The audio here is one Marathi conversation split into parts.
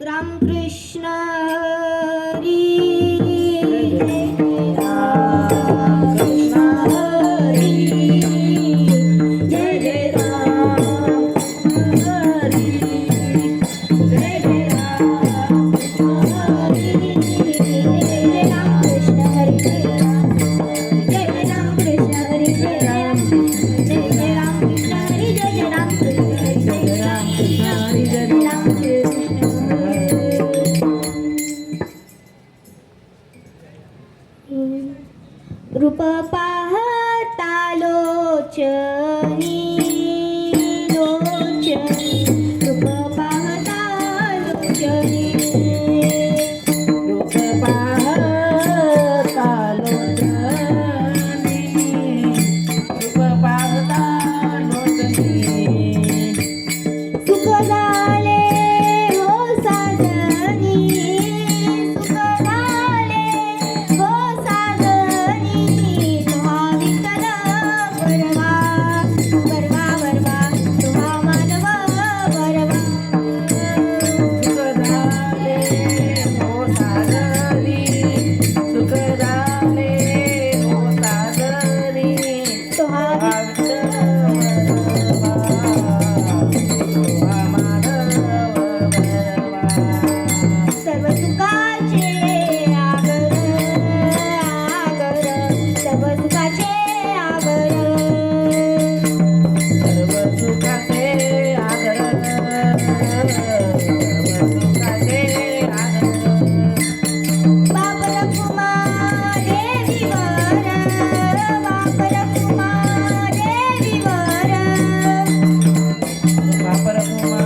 रामकृष्ण हरी राम कृष्ण हरी जय जय राम हरी जय जय राम हरी जय राम कृष्ण हरी जय राम कृष्ण हरी जय राम जय राम कृष्ण हरी जय राम कृष्ण हरी जय राम कृष्ण हरी जय राम कृष्ण रूप पाहता लोचनी लोचनी रूप पाहता लोचनी रूप पाहता लोचनी रूप पाहता लोचनी सुख झाले हो साजनी सुख झाले हो साजनी तुहा विठ्ठल वरवा वरवा वरवा तुहा मानव वरवा सुख झाले हो साजनी सुख झाले हो साजनी तुहा सर्व सुखाचे आगर आगर सर्व सुखाचे आगर सर्व सुखाचे आगर सर्व सुखाचे आगर बाप रखुमा देवीवर बाप रखुमा देवीवर बाप रखुमा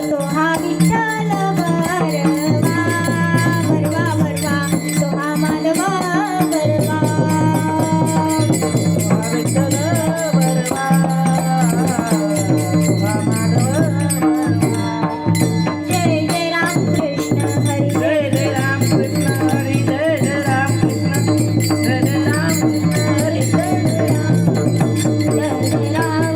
तोहा विठ्ठल वरवा वरवा वरवा तोहा मानव वरवा तोहा विठ्ठल वरवा तोहा मानव वरवा जय जय राम कृष्ण हरी जय जय राम कृष्ण हरी जय जय राम कृष्ण जय जय राम कृष्ण हरी जय जय राम हरी जय राम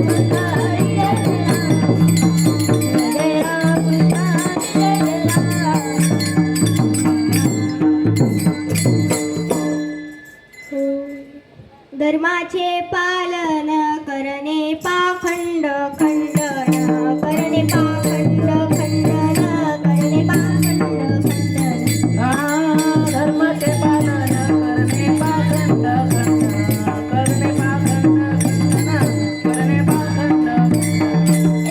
धर्माचे पालन करणे पाखंड खंडन करणे पाखंड खंडन करणे पाखंड खंडन धर्माचे पालन करणे पाखंड खंडन करणे पाखंड खंडन करणे पाखंड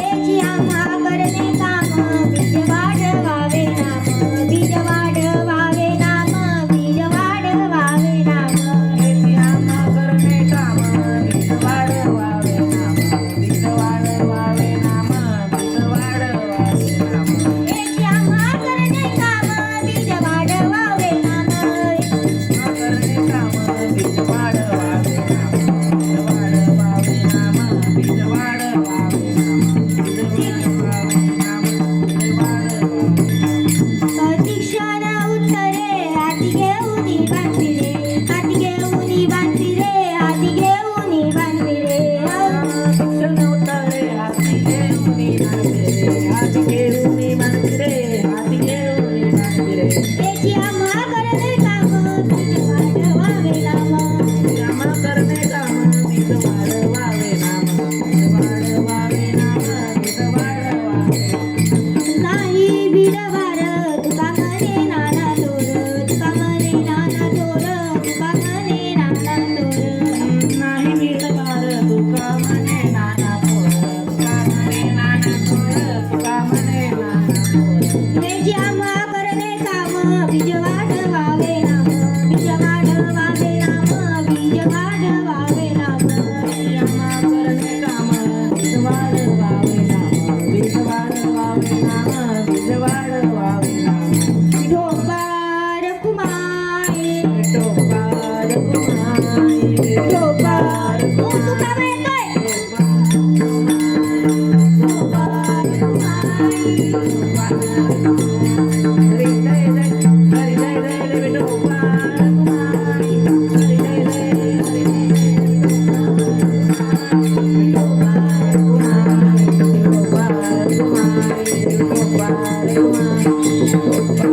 एची आम्हा करणे काम बीज वाढवावे नाम बीज वाढवावे नाम बीज वाढवावे नाम एची आम्हा करणे काम बीज करणे काम बीज वाढवावे नाम बीज वाढवावे नाम बीज वाढवावे नाम रामा करणे काम बीज वाढवावे नाम बीज वाढवावे नाम बीज वाढवावे नाम विठोबार कुमारी विठोबार कुमारी विठोबार तुका येतोय विठोबार कुमारी हरी जय जय विठोबार कुमारी हरी जय जय विठोबार कुमारी विठोबार कुमारी विठोबार कुमारी